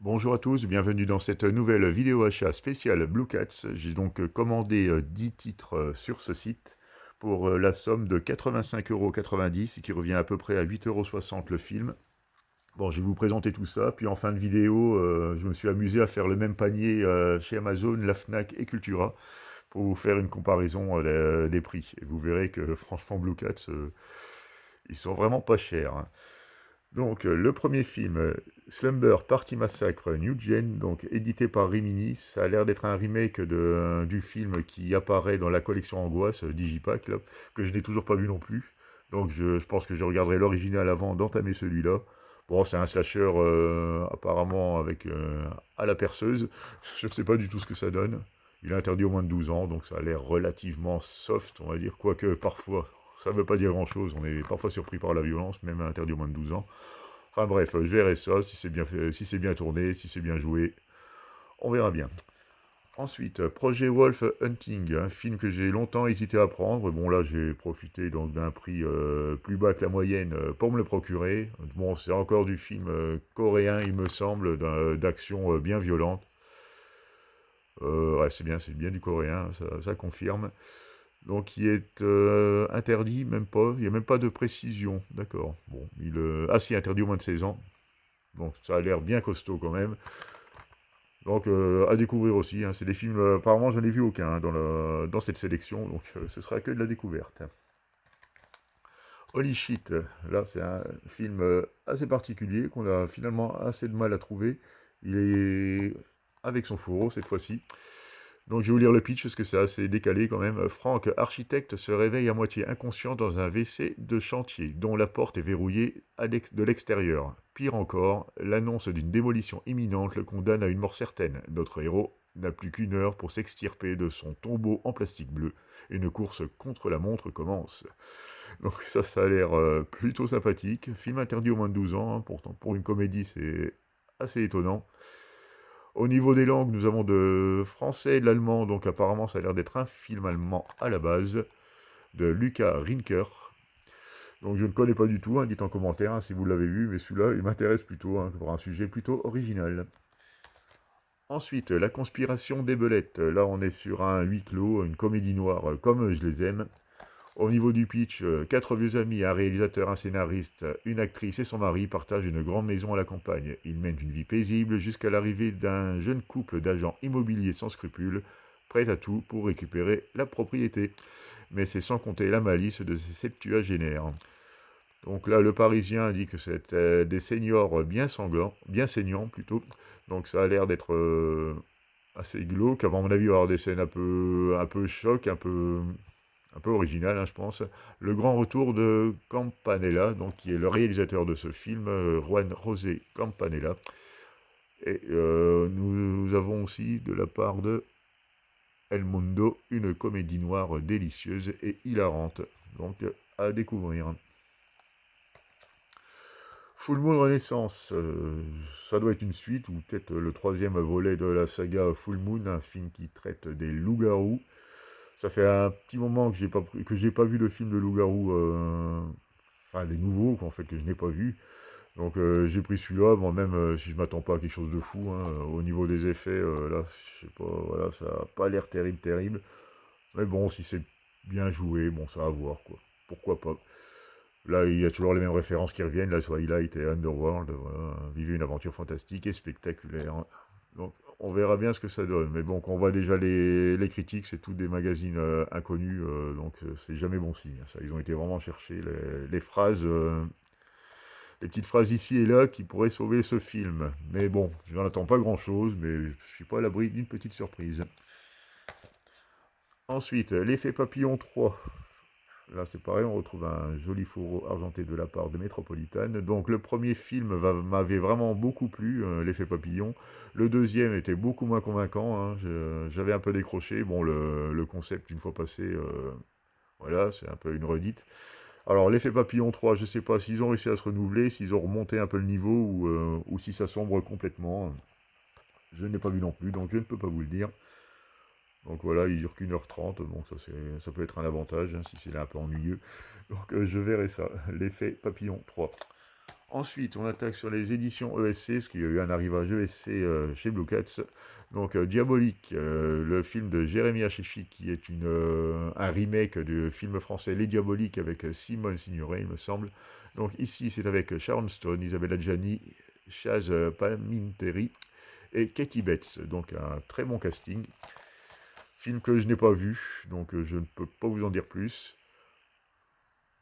Bonjour à tous, bienvenue dans cette nouvelle vidéo achat spéciale Blue Cats. J'ai donc commandé 10 titres sur ce site pour la somme de 85,90 €, qui revient à peu près à 8,60 € le film. Bon, je vais vous présenter tout ça, puis en fin de vidéo, je me suis amusé à faire le même panier chez Amazon, la Fnac et Cultura pour vous faire une comparaison des prix. Et vous verrez que franchement Blue Cats, ils sont vraiment pas chers, hein. Donc, le premier film, Slumber Party Massacre New Gen, donc édité par Rimini, ça a l'air d'être un remake du film qui apparaît dans la collection Angoisse Digipack, là, que je n'ai toujours pas vu non plus. Donc, je pense que je regarderai l'original avant d'entamer celui-là. Bon, c'est un slasher apparemment avec à la perceuse. Je ne sais pas du tout ce que ça donne. Il est interdit au moins de 12 ans, donc ça a l'air relativement soft, on va dire, quoique parfois ça ne veut pas dire grand-chose. On est parfois surpris par la violence, même interdit au moins de 12 ans. Enfin bref, je verrai ça, si c'est bien fait, si c'est bien tourné, si c'est bien joué, on verra bien. Ensuite, Projet Wolf Hunting, un film que j'ai longtemps hésité à prendre. Bon là, j'ai profité donc d'un prix plus bas que la moyenne pour me le procurer. Bon, c'est encore du film coréen, il me semble, d'action bien violente. Ouais, c'est bien du coréen, ça confirme. Donc il est interdit, même pas, il n'y a même pas de précision, d'accord. Bon, ah si, interdit au moins de 16 ans. Donc ça a l'air bien costaud quand même. Donc à découvrir aussi, hein. C'est des films, apparemment j'en ai vu aucun hein, dans cette sélection, donc ce sera que de la découverte. Holy Shit, là c'est un film assez particulier qu'on a finalement assez de mal à trouver. Il est avec son fourreau cette fois-ci. Donc je vais vous lire le pitch parce que c'est assez décalé quand même. Frank, architecte, se réveille à moitié inconscient dans un WC de chantier dont la porte est verrouillée de l'extérieur. Pire encore, l'annonce d'une démolition imminente le condamne à une mort certaine. Notre héros n'a plus qu'une heure pour s'extirper de son tombeau en plastique bleu. Une course contre la montre commence. Donc ça a l'air plutôt sympathique. Film interdit au moins de 12 ans, hein, pourtant pour une comédie c'est assez étonnant. Au niveau des langues, nous avons de français et de l'allemand, donc apparemment ça a l'air d'être un film allemand à la base, de Luca Rinker. Donc je ne connais pas du tout, hein, dites en commentaire hein, si vous l'avez vu, mais celui-là il m'intéresse plutôt, hein, pour un sujet plutôt original. Ensuite, La conspiration des belettes. Là on est sur un huis clos, une comédie noire comme je les aime. Au niveau du pitch, quatre vieux amis, un réalisateur, un scénariste, une actrice et son mari partagent une grande maison à la campagne. Ils mènent une vie paisible jusqu'à l'arrivée d'un jeune couple d'agents immobiliers sans scrupules, prêts à tout pour récupérer la propriété. Mais c'est sans compter la malice de ces septuagénaires. Donc là, le Parisien dit que c'est des seniors bien sanglants, bien saignants plutôt. Donc ça a l'air d'être assez glauque. Avant, à mon avis, il va y avoir des scènes un peu choc, un peu original, hein, je pense. Le grand retour de Campanella, donc qui est le réalisateur de ce film, Juan José Campanella. Et nous avons aussi de la part de El Mundo une comédie noire délicieuse et hilarante. Donc à découvrir. Full Moon Renaissance, ça doit être une suite ou peut-être le troisième volet de la saga Full Moon, un film qui traite des loups-garous. Ça fait un petit moment que j'ai pas vu de film de loup-garou, enfin les nouveaux en fait que je n'ai pas vu. Donc j'ai pris celui-là, moi-même si je m'attends pas à quelque chose de fou, hein, au niveau des effets, là, je sais pas, voilà, ça a pas l'air terrible, terrible. Mais bon, si c'est bien joué, bon, ça va voir, quoi. Pourquoi pas. Là, il y a toujours les mêmes références qui reviennent, la Twilight et Underworld, voilà, vivez une aventure fantastique et spectaculaire. Donc, on verra bien ce que ça donne. Mais bon, quand on voit déjà les critiques, c'est tous des magazines inconnus, donc c'est jamais bon signe, hein, ça. Ils ont été vraiment chercher les phrases, les petites phrases ici et là qui pourraient sauver ce film. Mais bon, je n'en attends pas grand-chose, mais je suis pas à l'abri d'une petite surprise. Ensuite, l'effet papillon 3. Là, c'est pareil, on retrouve un joli fourreau argenté de la part de Métropolitane. Donc, le premier film m'avait vraiment beaucoup plu, l'effet papillon. Le deuxième était beaucoup moins convaincant, hein, j'avais un peu décroché. Bon, le concept, une fois passé, voilà, c'est un peu une redite. Alors, l'effet papillon 3, je ne sais pas s'ils ont réussi à se renouveler, s'ils ont remonté un peu le niveau ou si ça sombre complètement. Je n'ai pas vu non plus, donc je ne peux pas vous le dire. Donc voilà, il dure qu'1h30, donc ça peut être un avantage, hein, si c'est un peu ennuyeux. Donc je verrai ça, l'effet papillon 3. Ensuite, on attaque sur les éditions ESC, parce qu'il y a eu un arrivage ESC chez Blue Cats. Donc, Diabolique, le film de Jérémy Hachichi, qui est un remake du film français Les Diaboliques avec Simone Signoret, il me semble. Donc, ici, c'est avec Sharon Stone, Isabelle Adjani, Chaz Palminteri et Katie Bates. Donc, un très bon casting. Film que je n'ai pas vu, donc je ne peux pas vous en dire plus.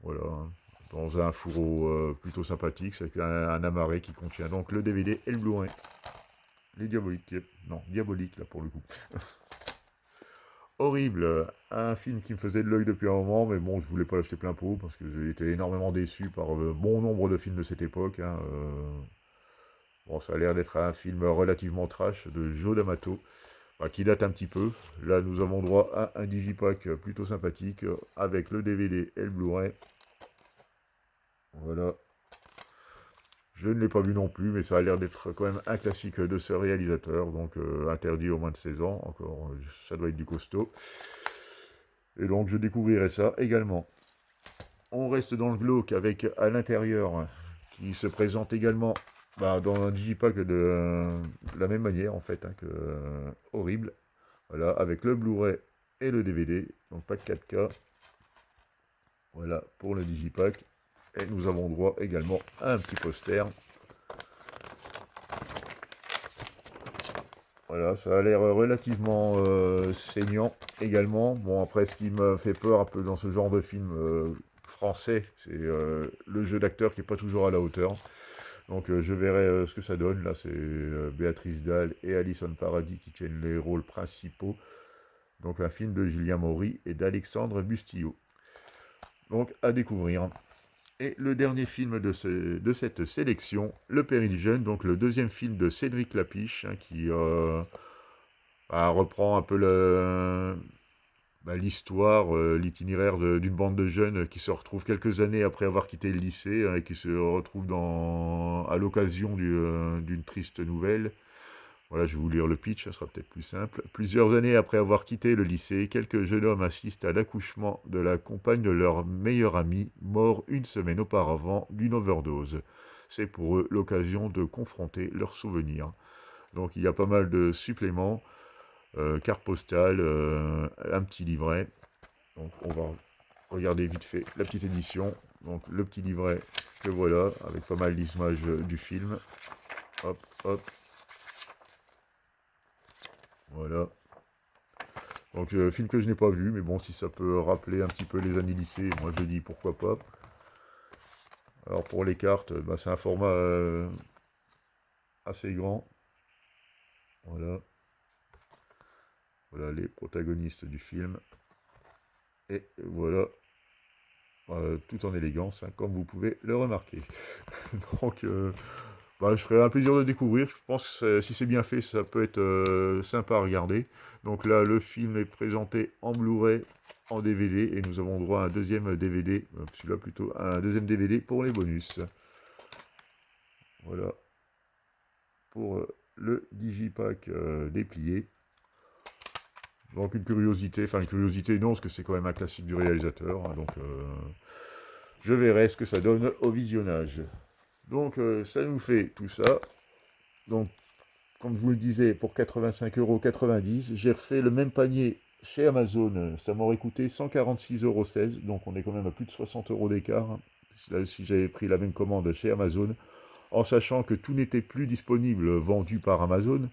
Voilà, hein. Dans un fourreau plutôt sympathique, c'est avec un amarré qui contient donc le DVD et le Blu-ray. Les diaboliques, non, diabolique là pour le coup. Horrible, un film qui me faisait de l'œil depuis un moment, mais bon, je voulais pas l'acheter plein pot parce que j'ai été énormément déçu par bon nombre de films de cette époque, hein. Bon, ça a l'air d'être un film relativement trash de Joe D'Amato, qui date un petit peu. Là, nous avons droit à un digipack plutôt sympathique avec le DVD et le Blu-ray. Voilà. Je ne l'ai pas vu non plus, mais ça a l'air d'être quand même un classique de ce réalisateur, donc interdit au moins de 16 ans, encore, ça doit être du costaud. Et donc je découvrirai ça également. On reste dans le glauque avec à l'intérieur, qui se présente également dans un digipack de la même manière en fait, hein, que Horrible. Voilà, avec le Blu-ray et le DVD, donc pas de 4K. Voilà pour le digipack. Et nous avons droit également à un petit poster. Voilà, ça a l'air relativement saignant également. Bon, après, ce qui me fait peur un peu dans ce genre de film français, c'est le jeu d'acteur qui n'est pas toujours à la hauteur. Donc je verrai ce que ça donne. Là, c'est Béatrice Dalle et Alison Paradis qui tiennent les rôles principaux. Donc un film de Julien Maury et d'Alexandre Bustillo. Donc à découvrir. Et le dernier film de cette sélection, Le Péril jeune, donc le deuxième film de Cédric Lapiche, hein, qui reprend un peu l'histoire, l'itinéraire d'une bande de jeunes qui se retrouvent quelques années après avoir quitté le lycée, hein, et qui se retrouvent à l'occasion d'une triste nouvelle. Voilà, je vais vous lire le pitch, ça sera peut-être plus simple. Plusieurs années après avoir quitté le lycée, quelques jeunes hommes assistent à l'accouchement de la compagne de leur meilleur ami, mort une semaine auparavant d'une overdose. C'est pour eux l'occasion de confronter leurs souvenirs. Donc il y a pas mal de suppléments, carte postale, un petit livret. Donc on va regarder vite fait la petite édition. Donc le petit livret que voilà, avec pas mal d'images du film. Hop, hop. Voilà. Donc, film que je n'ai pas vu, mais bon, si ça peut rappeler un petit peu les années lycée, moi je dis pourquoi pas. Alors, pour les cartes, c'est un format assez grand. Voilà. Voilà les protagonistes du film. Et voilà, tout en élégance, hein, comme vous pouvez le remarquer. Donc, je ferai un plaisir de découvrir. Je pense que si c'est bien fait, ça peut être sympa à regarder. Donc là, le film est présenté en Blu-ray, en DVD, et nous avons droit à un deuxième DVD, celui-là plutôt, un deuxième DVD pour les bonus. Voilà pour le digipack déplié. Donc une curiosité non, parce que c'est quand même un classique du réalisateur, hein, donc je verrai ce que ça donne au visionnage. Donc ça nous fait tout ça. Donc comme je vous le disais, pour 85,90 €, j'ai refait le même panier chez Amazon. Ça m'aurait coûté 146,16 €, donc on est quand même à plus de 60 € d'écart, hein, si j'avais pris la même commande chez Amazon, en sachant que tout n'était plus disponible vendu par Amazon.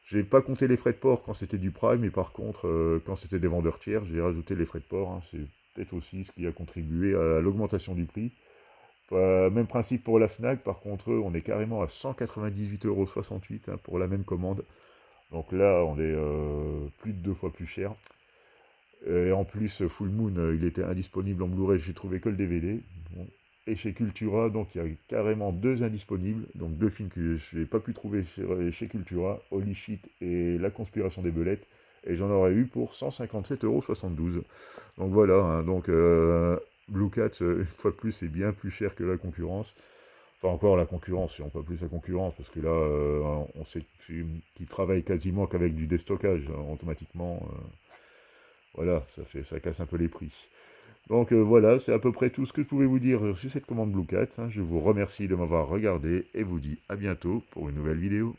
J'ai pas compté les frais de port quand c'était du Prime, mais par contre, quand c'était des vendeurs tiers, j'ai rajouté les frais de port, hein. C'est peut-être aussi ce qui a contribué à l'augmentation du prix. Même principe pour la Fnac, par contre, on est carrément à 198,68 € pour la même commande. Donc là, on est plus de 2 fois plus cher. Et en plus, Full Moon, il était indisponible en Blu-ray, j'ai trouvé que le DVD. Bon. Et chez Cultura, donc il y a carrément 2 indisponibles, donc 2 films que je n'ai pas pu trouver chez Cultura, Holy Shit et La Conspiration des Belettes, et j'en aurais eu pour 157,72 €. Donc voilà, hein, donc Blue Cat, une fois de plus, c'est bien plus cher que la concurrence. Enfin, encore la concurrence, si on peut plus la concurrence, parce que là, on sait qu'ils travaillent quasiment qu'avec du déstockage, hein, automatiquement. Voilà, ça casse un peu les prix. Donc voilà, c'est à peu près tout ce que je pouvais vous dire sur cette commande Blue Cat, hein. Je vous remercie de m'avoir regardé et vous dis à bientôt pour une nouvelle vidéo.